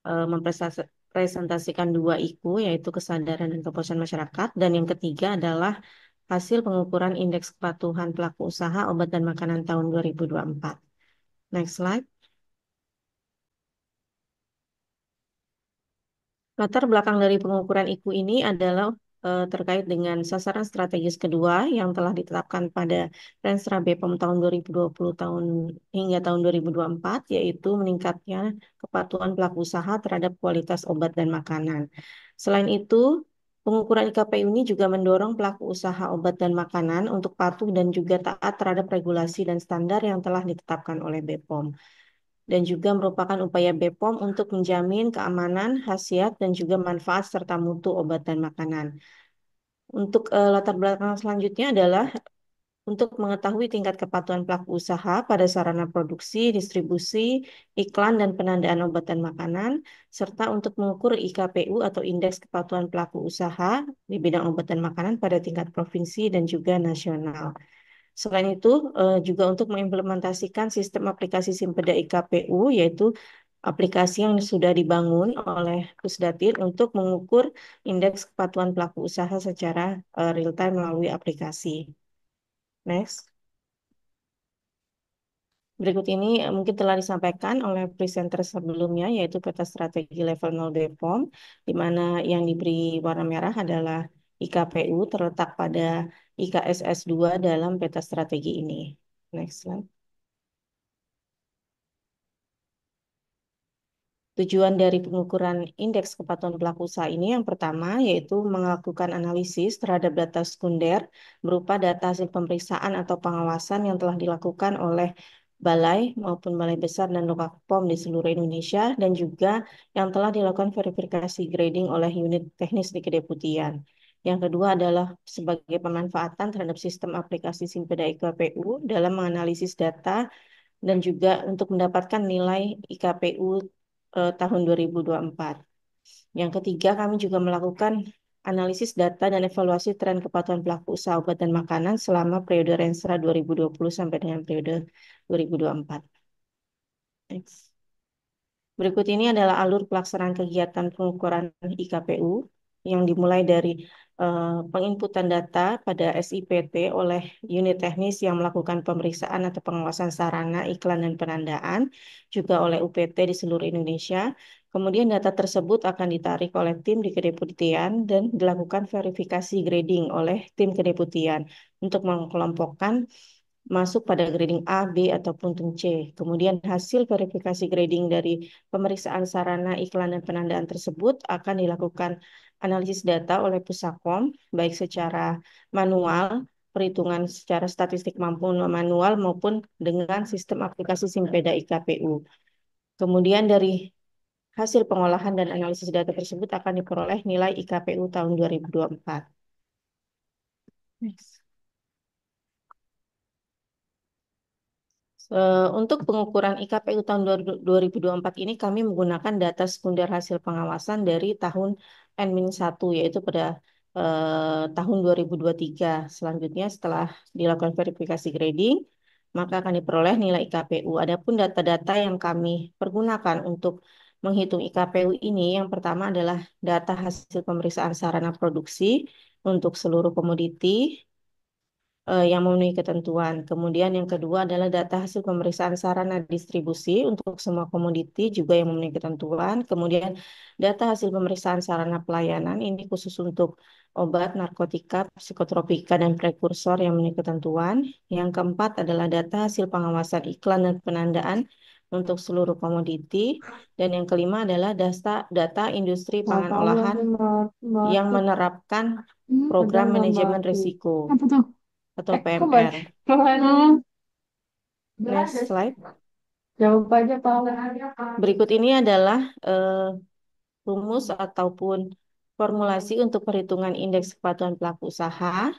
mempresentasikan dua IKU, yaitu kesadaran dan kepuasan masyarakat. Dan yang ketiga adalah hasil pengukuran indeks kepatuhan pelaku usaha obat dan makanan tahun 2024. Next slide. Latar belakang dari pengukuran IKU ini adalah terkait dengan sasaran strategis kedua yang telah ditetapkan pada Renstra BPOM tahun 2020 hingga tahun 2024, yaitu meningkatnya kepatuhan pelaku usaha terhadap kualitas obat dan makanan. Selain itu, pengukuran IKPU ini juga mendorong pelaku usaha obat dan makanan untuk patuh dan juga taat terhadap regulasi dan standar yang telah ditetapkan oleh BPOM dan juga merupakan upaya BPOM untuk menjamin keamanan, khasiat, dan juga manfaat serta mutu obat dan makanan. Untuk latar belakang selanjutnya adalah untuk mengetahui tingkat kepatuhan pelaku usaha pada sarana produksi, distribusi, iklan, dan penandaan obat dan makanan, serta untuk mengukur IKPU atau Indeks Kepatuhan Pelaku Usaha di bidang obat dan makanan pada tingkat provinsi dan juga nasional. Selain itu, juga untuk mengimplementasikan sistem aplikasi Simpeda IKPU, yaitu aplikasi yang sudah dibangun oleh Pusdatin untuk mengukur indeks kepatuhan pelaku usaha secara real time melalui aplikasi. Next. Berikut ini mungkin telah disampaikan oleh presenter sebelumnya, yaitu peta strategi level 0 BPOM, di mana yang diberi warna merah adalah IKPU terletak pada IKSS 2 dalam peta strategi ini. Next slide. Tujuan dari pengukuran indeks kepatuhan pelaku usaha ini yang pertama yaitu melakukan analisis terhadap data sekunder berupa data hasil pemeriksaan atau pengawasan yang telah dilakukan oleh balai maupun balai besar dan Lokapom di seluruh Indonesia dan juga yang telah dilakukan verifikasi grading oleh unit teknis di Kedeputian. Yang kedua adalah sebagai pemanfaatan terhadap sistem aplikasi Simpeda IKPU dalam menganalisis data dan juga untuk mendapatkan nilai IKPU tahun 2024. Yang ketiga, kami juga melakukan analisis data dan evaluasi tren kepatuhan pelaku usaha obat dan makanan selama periode Renstra 2020 sampai dengan periode 2024. Next. Berikut ini adalah alur pelaksanaan kegiatan pengukuran IKPU yang dimulai dari penginputan data pada SIPT oleh unit teknis yang melakukan pemeriksaan atau pengawasan sarana, iklan, dan penandaan, juga oleh UPT di seluruh Indonesia. Kemudian data tersebut akan ditarik oleh tim di Kedeputian dan dilakukan verifikasi grading oleh tim Kedeputian untuk mengelompokkan masuk pada grading A, B, ataupun C. Kemudian hasil verifikasi grading dari pemeriksaan sarana, iklan, dan penandaan tersebut akan dilakukan analisis data oleh Pusakom, baik secara manual, perhitungan secara statistik manual maupun dengan sistem aplikasi Simpeda IKPU. Kemudian dari hasil pengolahan dan analisis data tersebut akan diperoleh nilai IKPU tahun 2024. Next. Untuk pengukuran IKPU tahun 2024 ini kami menggunakan data sekunder hasil pengawasan dari tahun N-1 yaitu pada tahun 2023. Selanjutnya setelah dilakukan verifikasi grading, maka akan diperoleh nilai IKPU. Adapun data-data yang kami pergunakan untuk menghitung IKPU ini yang pertama adalah data hasil pemeriksaan sarana produksi untuk seluruh komoditi yang memenuhi ketentuan. Kemudian yang kedua adalah data hasil pemeriksaan sarana distribusi untuk semua komoditi juga yang memenuhi ketentuan. Kemudian data hasil pemeriksaan sarana pelayanan ini khusus untuk obat, narkotika, psikotropika, dan prekursor yang memenuhi ketentuan. Yang keempat adalah data hasil pengawasan iklan dan penandaan untuk seluruh komoditi. Dan yang kelima adalah data industri pangan Tahu olahan ada yang batuk. menerapkan Ada program nggak manajemen batuk? risiko Apa tuh? atau Kok batuk? PMR. Next slide. Jawab aja, Pak. Berikut ini adalah rumus ataupun formulasi untuk perhitungan indeks kepatuhan pelaku usaha,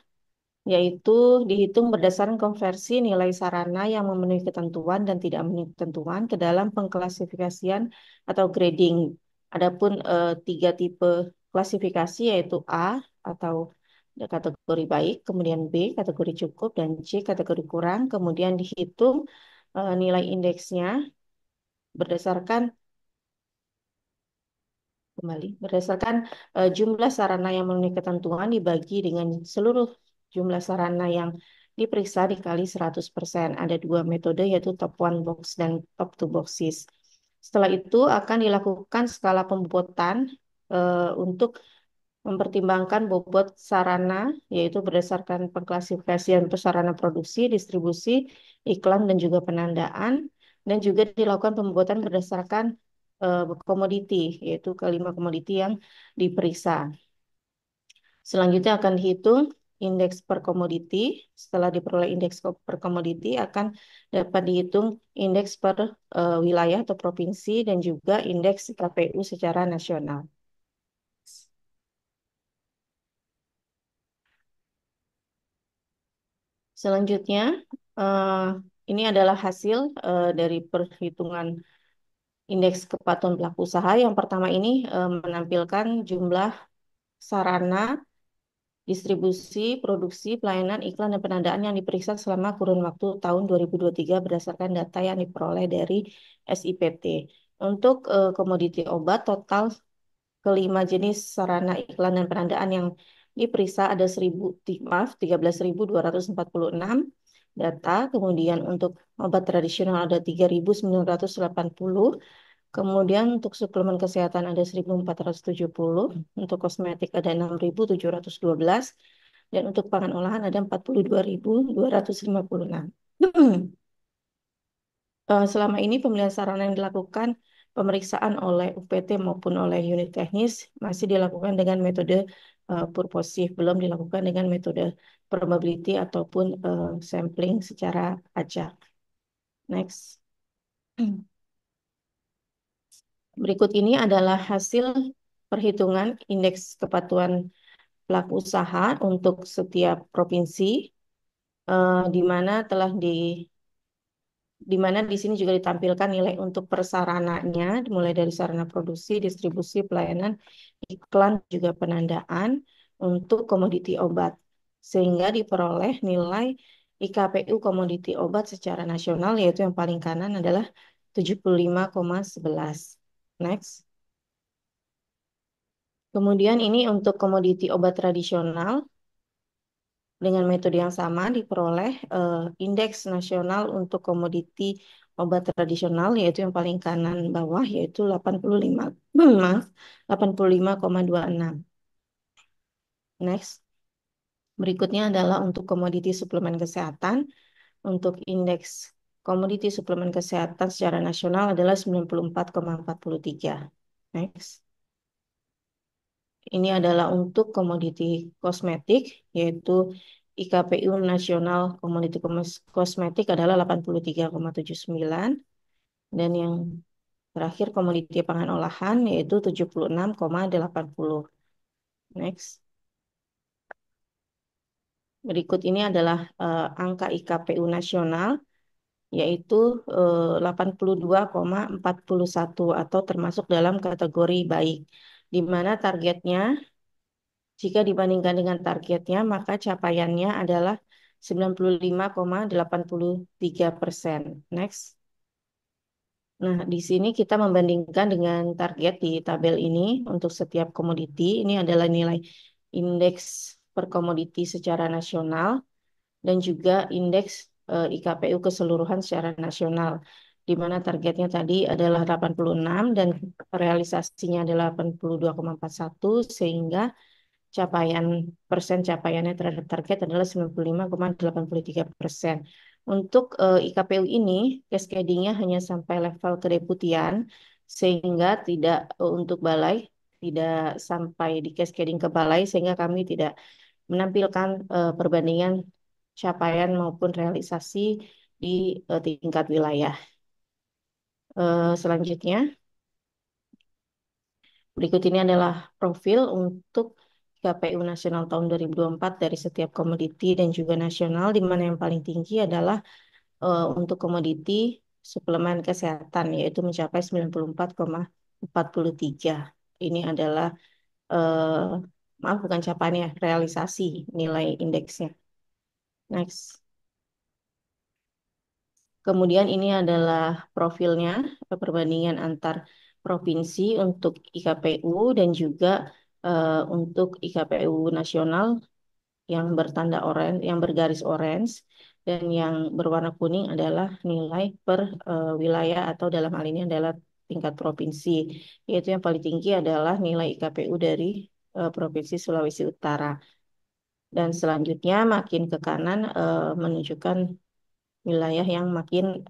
yaitu dihitung berdasarkan konversi nilai sarana yang memenuhi ketentuan dan tidak memenuhi ketentuan ke dalam pengklasifikasian atau grading. Adapun tiga tipe klasifikasi yaitu A atau kategori baik, kemudian B kategori cukup, dan C kategori kurang. Kemudian dihitung nilai indeksnya berdasarkan kembali. Berdasarkan jumlah sarana yang memenuhi ketentuan dibagi dengan seluruh jumlah sarana yang diperiksa dikali 100%. Ada dua metode yaitu top one box dan top two boxes. Setelah itu akan dilakukan skala pembobotan untuk mempertimbangkan bobot sarana, yaitu berdasarkan pengklasifikasian sarana produksi, distribusi, iklan, dan juga penandaan, dan juga dilakukan pembobotan berdasarkan komoditi, yaitu kelima komoditi yang diperiksa. Selanjutnya akan dihitung indeks per komoditi. Setelah diperoleh indeks per komoditi, akan dapat dihitung indeks per wilayah atau provinsi, dan juga indeks KPU secara nasional. Selanjutnya, eh, ini adalah hasil dari perhitungan indeks kepatuhan pelaku usaha. Yang pertama ini menampilkan jumlah sarana, distribusi, produksi, pelayanan, iklan, dan penandaan yang diperiksa selama kurun waktu tahun 2023 berdasarkan data yang diperoleh dari SIPT. Untuk komoditi obat, total kelima jenis sarana iklan dan penandaan yang diperiksa ada 13.246 data. Kemudian untuk obat tradisional ada 3.980. Kemudian untuk suplemen kesehatan ada 1.470. Untuk kosmetik ada 6.712. Dan untuk pangan olahan ada 42.256. Selama ini pemilihan sarana yang dilakukan pemeriksaan oleh UPT maupun oleh unit teknis masih dilakukan dengan metode purposif, belum dilakukan dengan metode probability ataupun sampling secara acak. Next. Berikut ini adalah hasil perhitungan indeks kepatuhan pelaku usaha untuk setiap provinsi, di mana telah di mana di sini juga ditampilkan nilai untuk persarananya, dimulai dari sarana produksi, distribusi, pelayanan, iklan, juga penandaan untuk komoditi obat. Sehingga diperoleh nilai IKPU komoditi obat secara nasional, yaitu yang paling kanan adalah 75,11. Next. Kemudian ini untuk komoditi obat tradisional, dengan metode yang sama diperoleh indeks nasional untuk komoditi obat tradisional, yaitu yang paling kanan bawah, yaitu 85, maaf, 85,26. Next. Berikutnya adalah untuk komoditi suplemen kesehatan. Untuk indeks komoditi suplemen kesehatan secara nasional adalah 94,43. Next. Ini adalah untuk komoditi kosmetik, yaitu IKPU nasional komoditi kosmetik adalah 83,79. Dan yang terakhir komoditi pangan olahan yaitu 76,80. Next. Berikut ini adalah angka IKPU nasional, yaitu 82,41 atau termasuk dalam kategori baik, di mana targetnya, jika dibandingkan dengan targetnya, maka capaiannya adalah 95,83%. Next. Nah, di sini kita membandingkan dengan target di tabel ini untuk setiap komoditi. Ini adalah nilai indeks per komoditi secara nasional dan juga indeks IKPU keseluruhan secara nasional, di mana targetnya tadi adalah 86 dan realisasinya adalah 82,41, sehingga capaiannya terhadap target adalah 95,83%. Untuk IKPU ini, cascadingnya hanya sampai level kedeputian, sehingga tidak untuk balai, tidak sampai di cascading ke balai, sehingga kami tidak menampilkan perbandingan capaian maupun realisasi di tingkat wilayah. Selanjutnya, berikut ini adalah profil untuk KPU nasional tahun 2024 dari setiap komoditi dan juga nasional, di mana yang paling tinggi adalah untuk komoditi suplemen kesehatan, yaitu mencapai 94,43. Ini adalah, eh, maaf bukan capaian ya, realisasi nilai indeksnya. Next. Kemudian ini adalah profilnya, perbandingan antar provinsi untuk IKPU dan juga untuk IKPU nasional yang bertanda oranye, yang bergaris orange, dan yang berwarna kuning adalah nilai per wilayah atau dalam hal ini adalah tingkat provinsi. Yaitu yang paling tinggi adalah nilai IKPU dari Provinsi Sulawesi Utara. Dan selanjutnya makin ke kanan menunjukkan wilayah yang makin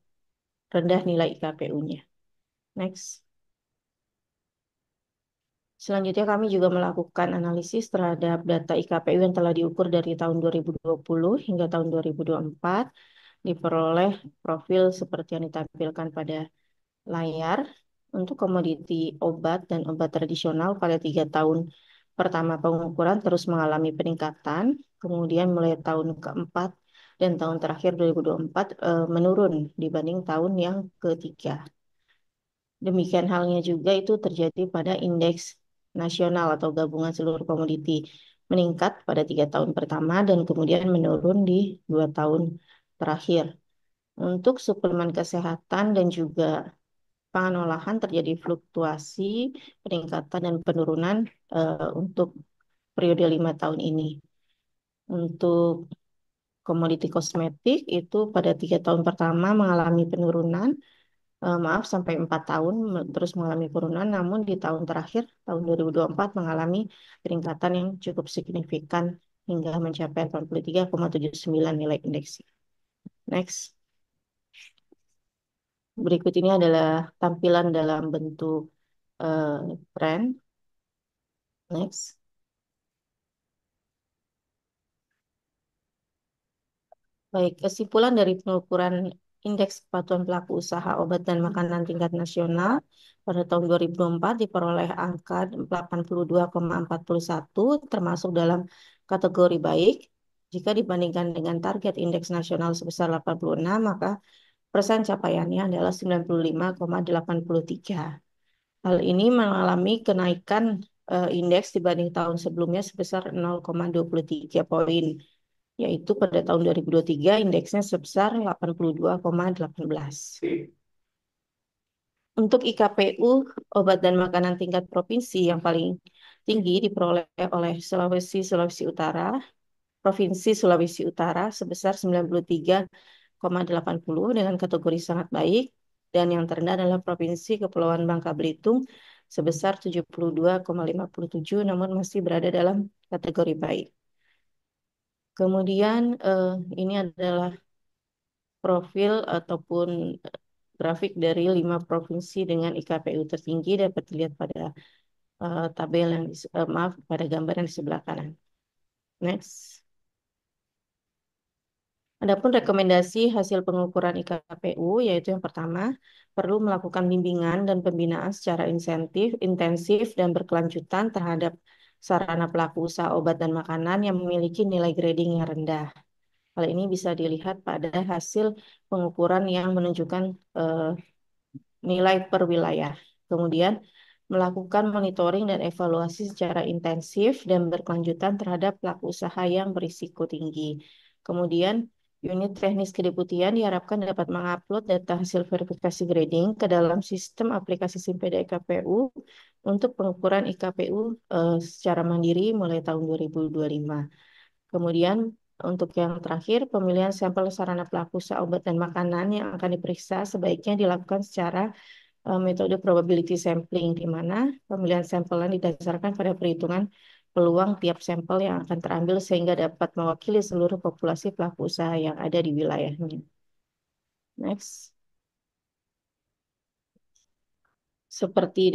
rendah nilai IKPU-nya. Next. Selanjutnya kami juga melakukan analisis terhadap data IKPU yang telah diukur dari tahun 2020 hingga tahun 2024. Diperoleh profil seperti yang ditampilkan pada layar untuk komoditi obat dan obat tradisional pada 3 tahun pertama pengukuran terus mengalami peningkatan, kemudian mulai tahun keempat dan tahun terakhir 2024 menurun dibanding tahun yang ketiga. Demikian halnya juga itu terjadi pada indeks nasional atau gabungan seluruh komoditi meningkat pada 3 tahun pertama dan kemudian menurun di 2 tahun terakhir. Untuk suplemen kesehatan dan juga pangan olahan terjadi fluktuasi, peningkatan dan penurunan untuk periode 5 tahun ini. Untuk komoditi kosmetik itu pada 3 tahun pertama mengalami penurunan, maaf sampai 4 tahun terus mengalami penurunan, namun di tahun terakhir tahun 2024 mengalami peningkatan yang cukup signifikan hingga mencapai 83,79 nilai indeks. Next. Berikut ini adalah tampilan dalam bentuk eh, tren. Next. Baik, kesimpulan dari pengukuran Indeks Kepatuhan Pelaku Usaha Obat dan Makanan tingkat nasional pada tahun 2004 diperoleh angka 82,41 termasuk dalam kategori baik. Jika dibandingkan dengan target indeks nasional sebesar 86, maka persen capaiannya adalah 95,83. Hal ini mengalami kenaikan indeks dibanding tahun sebelumnya sebesar 0,23 poin, yaitu pada tahun 2023 indeksnya sebesar 82,18. Untuk IKPU obat dan makanan tingkat provinsi yang paling tinggi diperoleh oleh Sulawesi Utara, Provinsi Sulawesi Utara sebesar 93,80 dengan kategori sangat baik, dan yang terendah adalah Provinsi Kepulauan Bangka Belitung sebesar 72,57 namun masih berada dalam kategori baik. Kemudian ini adalah profil ataupun grafik dari 5 provinsi dengan IKPU tertinggi dapat dilihat pada tabel yang maaf pada gambar yang di sebelah kanan. Next. Adapun rekomendasi hasil pengukuran IKPU yaitu yang pertama, perlu melakukan bimbingan dan pembinaan secara intensif dan berkelanjutan terhadap sarana pelaku usaha obat dan makanan yang memiliki nilai grading yang rendah. Hal ini bisa dilihat pada hasil pengukuran yang menunjukkan nilai per wilayah. Kemudian melakukan monitoring dan evaluasi secara intensif dan berkelanjutan terhadap pelaku usaha yang berisiko tinggi. Kemudian unit teknis kedeputian diharapkan dapat mengupload data hasil verifikasi grading ke dalam sistem aplikasi Simpeda IKPU untuk pengukuran IKPU secara mandiri mulai tahun 2025. Kemudian untuk yang terakhir, pemilihan sampel sarana pelaku usaha obat dan makanan yang akan diperiksa sebaiknya dilakukan secara metode probability sampling, di mana pemilihan sampelnya didasarkan pada perhitungan peluang tiap sampel yang akan terambil sehingga dapat mewakili seluruh populasi pelaku usaha yang ada di wilayahnya. Next. Seperti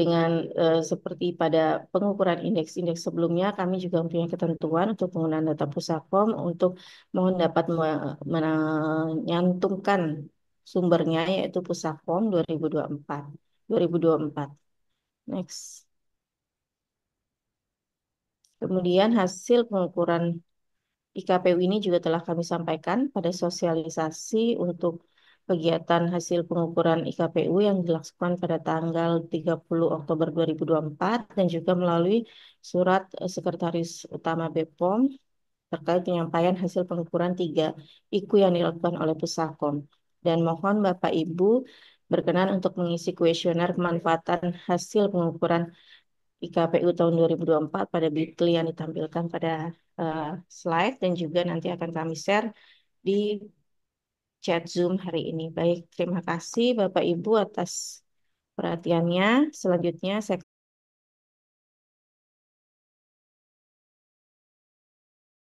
pada pengukuran indeks-indeks sebelumnya, kami juga mempunyai ketentuan untuk penggunaan data Pusakom untuk mohon dapat menyantumkan sumbernya yaitu Pusakom 2024. 2024. Next. Kemudian hasil pengukuran IKPU ini juga telah kami sampaikan pada sosialisasi untuk kegiatan hasil pengukuran IKPU yang dilaksanakan pada tanggal 30 Oktober 2024 dan juga melalui surat Sekretaris Utama BPOM terkait penyampaian hasil pengukuran 3 IKU yang dilakukan oleh Pusakom. Dan mohon Bapak Ibu berkenan untuk mengisi kuesioner kemanfaatan hasil pengukuran IKPU tahun 2024 pada Bitly yang ditampilkan pada eh, slide dan juga nanti akan kami share di chat Zoom hari ini. Baik, terima kasih Bapak Ibu atas perhatiannya. Selanjutnya saya